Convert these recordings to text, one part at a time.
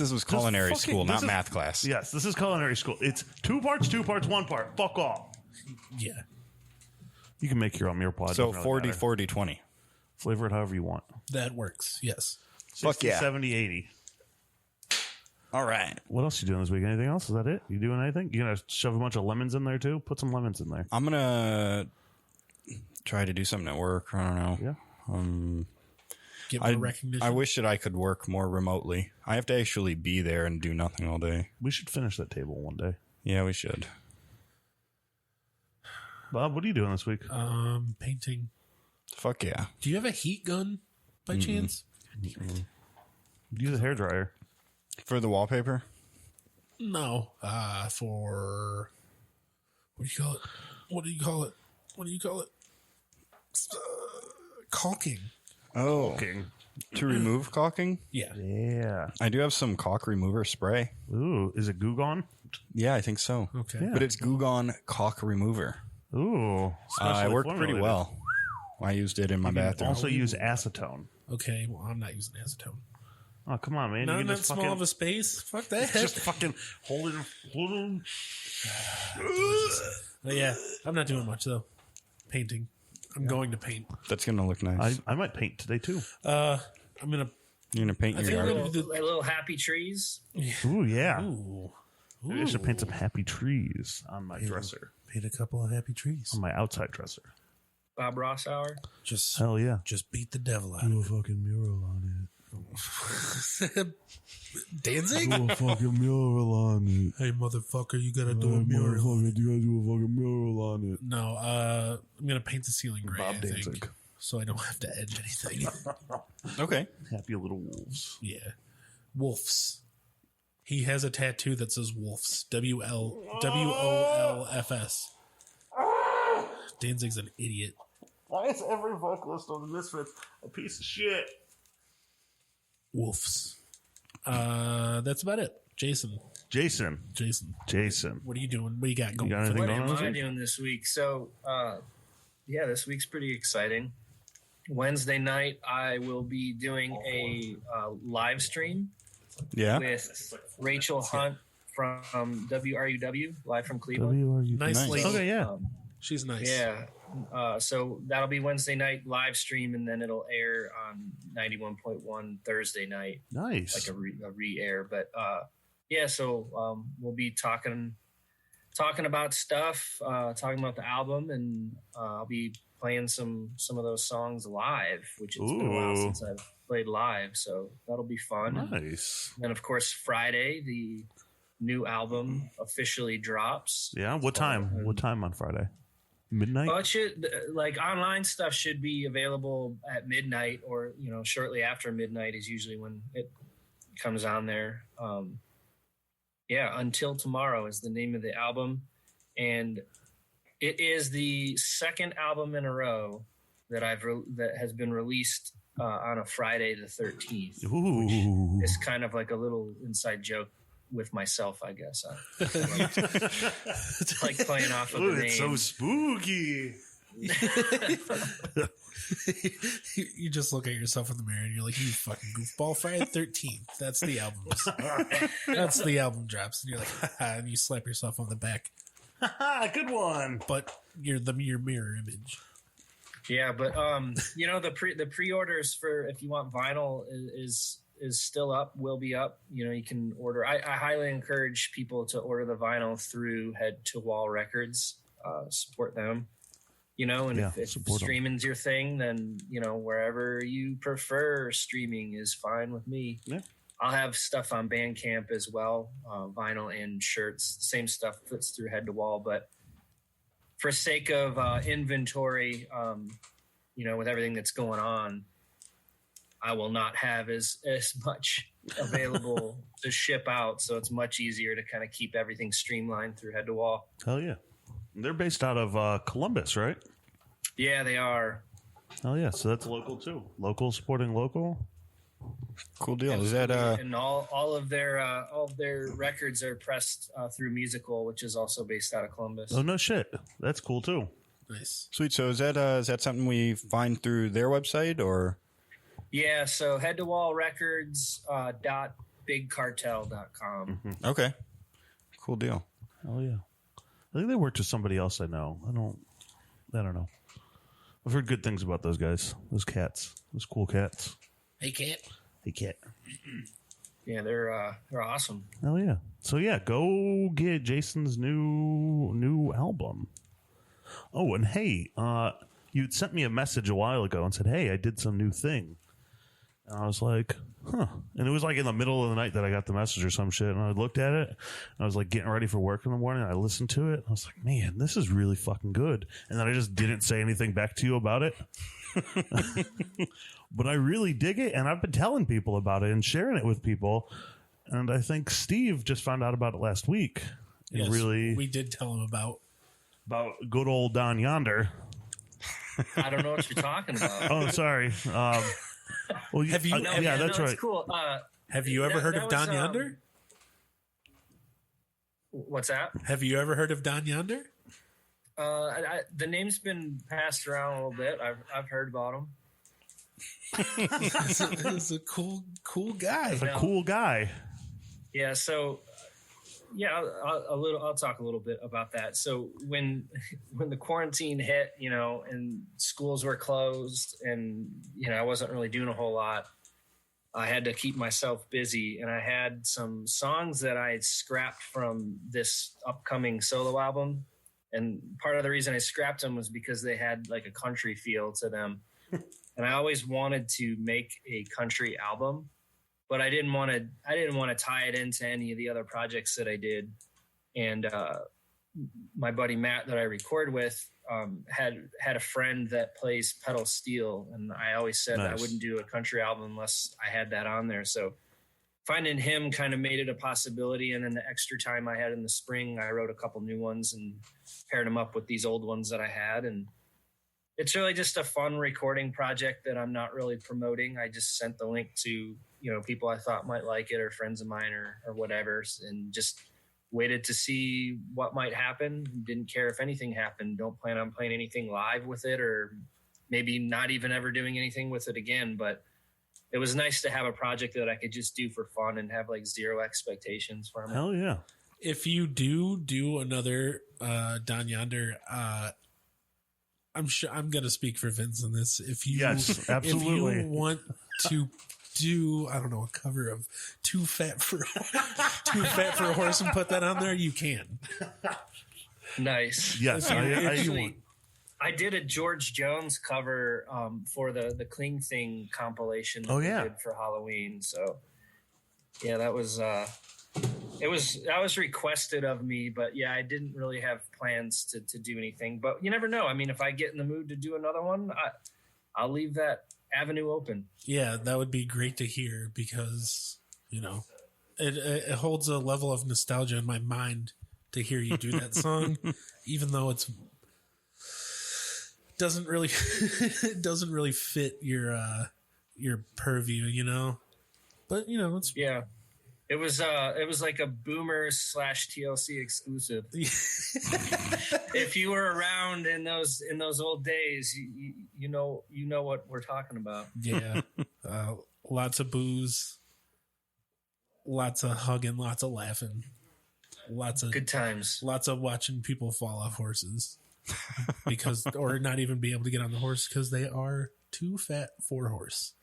this was culinary school, not math class. Yes, this is culinary school. It's 2 parts, 1 part. Fuck off. Yeah. You can make your own meal pod. So 40, 40, 20. Flavor it however you want. That works. Yes. 60, Fuck yeah. 70, 80. All right. What else you doing this week? Anything else? Is that it? You doing anything? You gonna shove a bunch of lemons in there too? Put some lemons in there. I'm going to try to do something at work. I don't know. Yeah. Give more recognition. I wish that I could work more remotely. I have to actually be there and do nothing all day. We should finish that table one day. Yeah, we should. Bob, what are you doing this week? Painting. Fuck yeah. Do you have a heat gun by chance? Use a hairdryer. For the wallpaper? No. For what do you call it? What do you call it? What do you call it? Caulking. Oh. Caulking. To remove caulking? Yeah. Yeah. I do have some caulk remover spray. Ooh, is it Goo Gone? Yeah, I think so. Okay. Yeah. But it's Goo Gone caulk remover. Ooh. It specially worked pretty formulated. well. I used it in my You can bathroom. also use acetone. Okay. Well, I'm not using acetone. Oh, come on, man. Not You in can that just small fucking, of a space. Fuck that. just fucking hold it. Yeah. I'm not doing much though. Painting. I'm going to paint. That's going to look nice. I might paint today too. I'm gonna. You're going to paint I your think I'm yard? gonna do the. Little happy trees. Ooh, yeah. Ooh. Maybe I should paint some happy trees on my dresser. Paint a couple of happy trees. On my outside dresser. Bob Ross hour. Just Hell yeah. Just beat the devil out Do of a fucking mural on it. Danzig? it. Do a fucking mural on it. Hey, motherfucker, you gotta do a mural. You gotta do a fucking mural on it. No, I'm gonna paint the ceiling gray, Bob I think, Danzig. so I don't have to edge anything. Okay. Happy little wolves. Yeah. Wolves. He has a tattoo that says Wolves. WOLFS. Danzig's an idiot. Why is every vocalist on the Misfits a piece of shit? Wolves. That's about it. Jason. Jason. What are you doing? What you got going? You got anything What going am on this I week? doing this week? So, this week's pretty exciting. Wednesday night, I will be doing a live stream Yeah. with Rachel Hunt from WRUW, live from Cleveland. Nice lady. Okay, yeah. She's nice. Yeah. So that'll be Wednesday night live stream, and then it'll air on 91.1 Thursday night, Nice. like a re-air. But so we'll be talking about stuff, talking about the album, and I'll be playing some of those songs live, which it's been a while since I've played live, so that'll be fun. Nice. And then, of course, Friday the new album officially drops. Yeah. What time? What time on Friday? Midnight? Well, it should, like, online stuff should be available at midnight, or shortly after midnight is usually when it comes on there. Until Tomorrow is the name of the album, and it is the second album in a row that that has been released on a Friday the 13th. Ooh. It's kind of like a little inside joke with myself, I guess. It's like playing off of the name. It's so spooky. You just look at yourself in the mirror and you're like, you fucking goofball. Friday the 13th. That's the album. That's the album drops. And you're like, haha, and you slap yourself on the back. Good one. But you're your mirror image. Yeah, but the pre-orders for if you want vinyl is still up, will be up. You can order. I highly encourage people to order the vinyl through Head to Wall Records. Support them. And if streaming's your thing, then wherever you prefer streaming is fine with me. Yeah. I'll have stuff on Bandcamp as well, vinyl and shirts. Same stuff fits through Head to Wall, but for sake of inventory, with everything that's going on, I will not have as much available to ship out. So it's much easier to kind of keep everything streamlined through Head to Wall. Hell yeah. They're based out of Columbus, right? Yeah, they are. Hell yeah. So that's local too. Local supporting local. Cool deal. Is that and all of their records are pressed through Musical, which is also based out of Columbus. Oh no shit. That's cool too. Nice. sweet? So is that something we find through their website or? Yeah, so Head to Wall Records bigcartel.com. Mm-hmm. Okay. Cool deal. Oh yeah. I think they worked with somebody else I know. I don't know. I've heard good things about those guys. Those cats. Those cool cats. Hey, cat. Hey, cat. Yeah, they're awesome. Oh yeah. So yeah, go get Jason's new album. Oh, and hey, you'd sent me a message a while ago and said, "Hey, I did some new thing." And I was like, "Huh." And it was like in the middle of the night that I got the message or some shit. And I looked at it. And I was like getting ready for work in the morning. And I listened to it. And I was like, "Man, this is really fucking good." And then I just didn't say anything back to you about it. But I really dig it, and I've been telling people about it and sharing it with people. And I think Steve just found out about it last week. Yes, Really, we did tell him about good old Don Yonder. I don't know what you're talking about. Oh, sorry. Well, Have you- yeah, that's right. Cool. Have you ever heard of Don Yonder? What's that? Have you ever heard of Don Yonder? The name's been passed around a little bit. I've heard about him. He's a cool guy. He's a cool guy. Yeah. So, yeah, I'll talk a little bit about that. So when the quarantine hit, and schools were closed, and I wasn't really doing a whole lot, I had to keep myself busy, and I had some songs that I had scrapped from this upcoming solo album. And part of the reason I scrapped them was because they had like a country feel to them. And I always wanted to make a country album, but I didn't want to tie it into any of the other projects that I did. And my buddy Matt that I record with had a friend that plays pedal steel, and I always said Nice. I wouldn't do a country album unless I had that on there. So finding him kind of made it a possibility. And then the extra time I had in the spring, I wrote a couple new ones and paired them up with these old ones that I had. And it's really just a fun recording project that I'm not really promoting. I just sent the link to, people I thought might like it, or friends of mine, or whatever, and just waited to see what might happen. Didn't care if anything happened. Don't plan on playing anything live with it, or maybe not even ever doing anything with it again. But it was nice to have a project that I could just do for fun and have like zero expectations from it. Hell yeah. If you do another Don Yonder, I'm sure I'm going to speak for Vince on this. Yes, absolutely. If you want to do, I don't know, a cover of Too Fat for a Horse and put that on there, you can. Nice. Yes, I did a George Jones cover for the Cling Thing compilation that we did for Halloween. So yeah, that was that was requested of me, but yeah, I didn't really have plans to do anything. But you never know. I mean, if I get in the mood to do another one, I'll leave that avenue open. Yeah, that would be great to hear, because it holds a level of nostalgia in my mind to hear you do that song, even though it doesn't really fit your purview, But it's It was like a Boomer / TLC exclusive. If you were around in those old days, you know what we're talking about. Yeah, lots of booze, lots of hugging, lots of laughing, lots of good times, lots of watching people fall off horses or not even be able to get on the horse because they are too fat for a horse.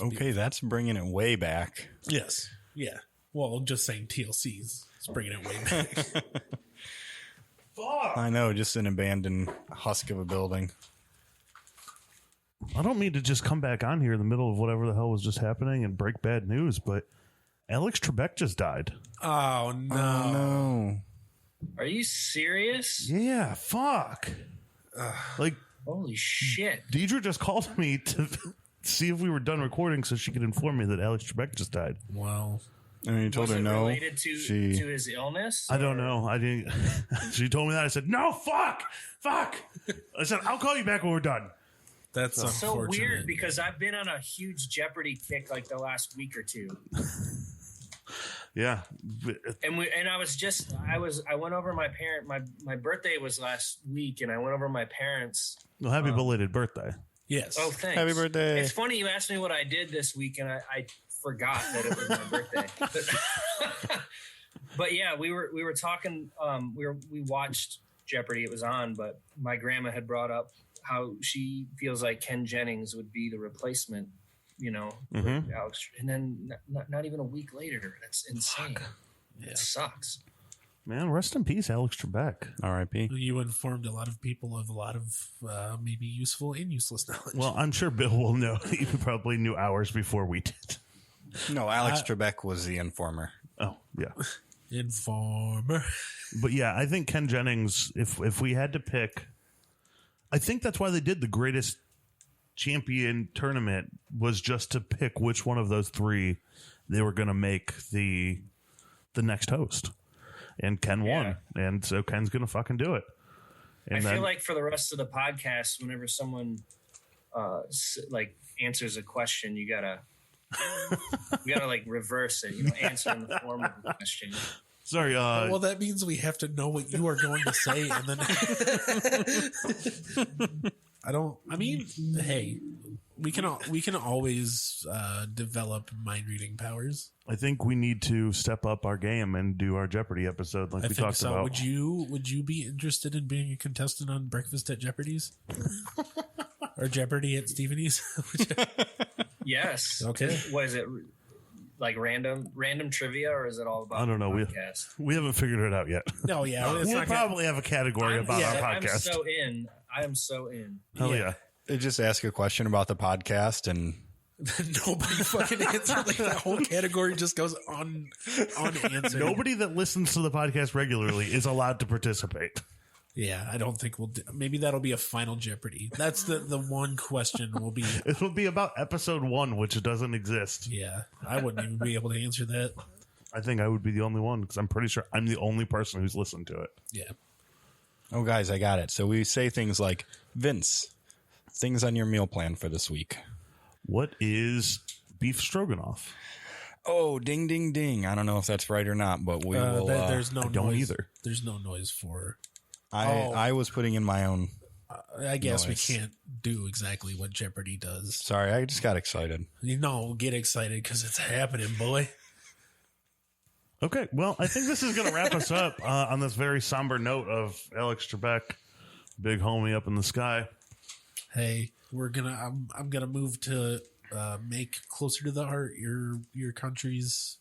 Okay, that's bringing it way back. Yes. Yeah. Well, just saying TLC's. It's bringing it way back. I know, just an abandoned husk of a building. I don't mean to just come back on here in the middle of whatever the hell was just happening and break bad news, but Alex Trebek just died. Oh, no. Oh, no. Are you serious? Yeah, fuck. Like, holy shit. Deidre just called me to see if we were done recording so she could inform me that Alex Trebek just died. Wow. And you told Was her it no. related to his illness? I don't know. I didn't. She told me that. I said, no, fuck. I said, I'll call you back when we're done. That's so unfortunate. weird, because I've been on a huge Jeopardy kick like the last week or two. Yeah. And I went over my birthday was last week, and I went over my parents. Well, happy belated birthday. Yes. Oh, thanks. Happy birthday. It's funny you asked me what I did this week, and I forgot that it was my birthday. But yeah, we were talking. We watched Jeopardy. It was on, but my grandma had brought up how she feels like Ken Jennings would be the replacement. For Alex, and then not even a week later. That's insane. Yeah. It sucks. Man, rest in peace, Alex Trebek. R.I.P. You informed a lot of people of a lot of maybe useful and useless knowledge. Well, I'm sure Bill will know. He probably knew hours before we did. No, Alex Trebek was the informer. Oh, yeah. Informer. But yeah, I think Ken Jennings, if we had to pick, I think that's why they did the Greatest Champion tournament, was just to pick which one of those three they were going to make the next host. And Ken won. And so Ken's going to fucking do it. And I feel like for the rest of the podcast, whenever someone answers a question, you gotta like reverse it, answer in the form of a question. Sorry. Well, that means we have to know what you are going to say, and then hey, we can always develop mind reading powers. I think we need to step up our game and do our Jeopardy episode like we talked about. Would you be interested in being a contestant on Breakfast at Jeopardy's? Or Jeopardy at Steveny's? Yes. Okay. What is it? Like random trivia, or is it all about? I don't know. We haven't figured it out yet. No, yeah. We'll probably have a category about our podcast. I am so in. Hell yeah. They just ask a question about the podcast and nobody fucking answered. Like that whole category just goes unanswered. Nobody that listens to the podcast regularly is allowed to participate. Yeah, I don't think maybe that'll be a final Jeopardy. That's the one question will be. It'll be about episode 1, which doesn't exist. Yeah, I wouldn't even be able to answer that. I think I would be the only one because I'm pretty sure I'm the only person who's listened to it. Yeah. Oh, guys, I got it. So we say things like, Vince, things on your meal plan for this week. What is beef stroganoff? Oh, ding, ding, ding. I don't know if that's right or not, but we will. There's no I noise. don't either. There's no noise for. I was putting in my own. I guess noise. we can't do exactly what Jeopardy does. Sorry, I just got excited. Get excited because it's happening, boy. Okay, well, I think this is going to wrap us up on this very somber note of Alex Trebek, big homie up in the sky. Hey, I'm gonna move to make Closer to the Heart your country's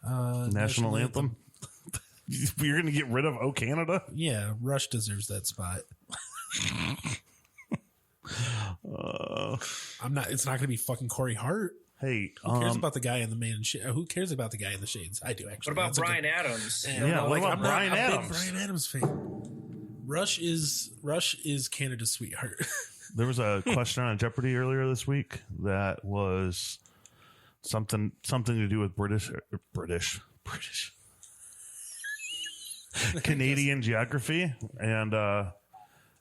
national anthem. You're going to get rid of "Oh Canada"? Yeah, Rush deserves that spot. It's not going to be fucking Corey Hart. Hey, who cares about the guy in the man? Who cares about the guy in the shades? I do actually. What about Bryan Adams? What about Bryan Adams? I'm a Bryan Adams fan. Rush is Canada's sweetheart. There was a question on Jeopardy earlier this week that was something to do with British Canadian geography, and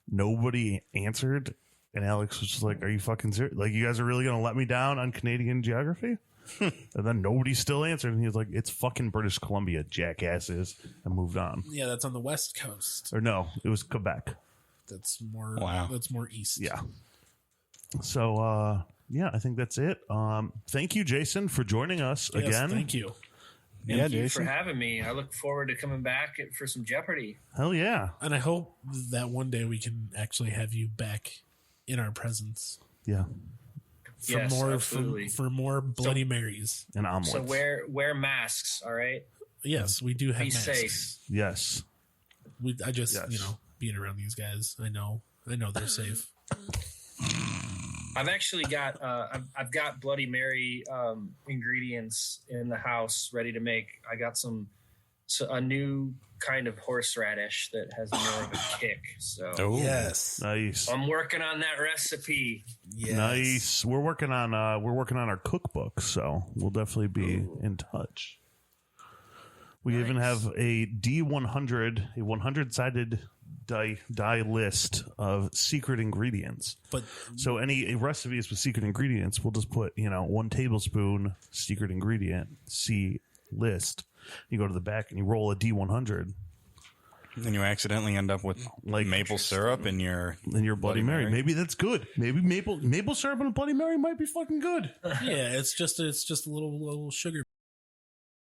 nobody answered. And Alex was just like, "Are you fucking serious? Like, you guys are really going to let me down on Canadian geography?" And then nobody still answered. And he was like, "It's fucking British Columbia, jackasses," and moved on. Yeah, that's on the west coast. Or no, it was Quebec. That's more. Wow. That's more east. Yeah. So, yeah, I think that's it. Thank you, Jason, for joining us again. Thank you. Thank you for having me. I look forward to coming back for some Jeopardy. Hell yeah. And I hope that one day we can actually have you back in our presence. Yeah. For more Bloody Marys and omelets. So wear masks, all right? Yes, we do have Be masks. safe. Yes. Being around these guys, I know they're safe. I've actually got I've got Bloody Mary ingredients in the house ready to make. I got a new kind of horseradish that has more of a kick. So yes, nice. I'm working on that recipe. Yes. Nice. We're working on our cookbook, so we'll definitely be in touch. We even have a D100, a 100-sided die list of secret ingredients. But so any recipes with secret ingredients, we'll just put 1 tablespoon secret ingredient C list. You go to the back and you roll a D100. And you accidentally end up with Like maple syrup in your Bloody Mary. Maybe that's good. Maybe maple syrup and a Bloody Mary might be fucking good. Yeah, it's just a little sugar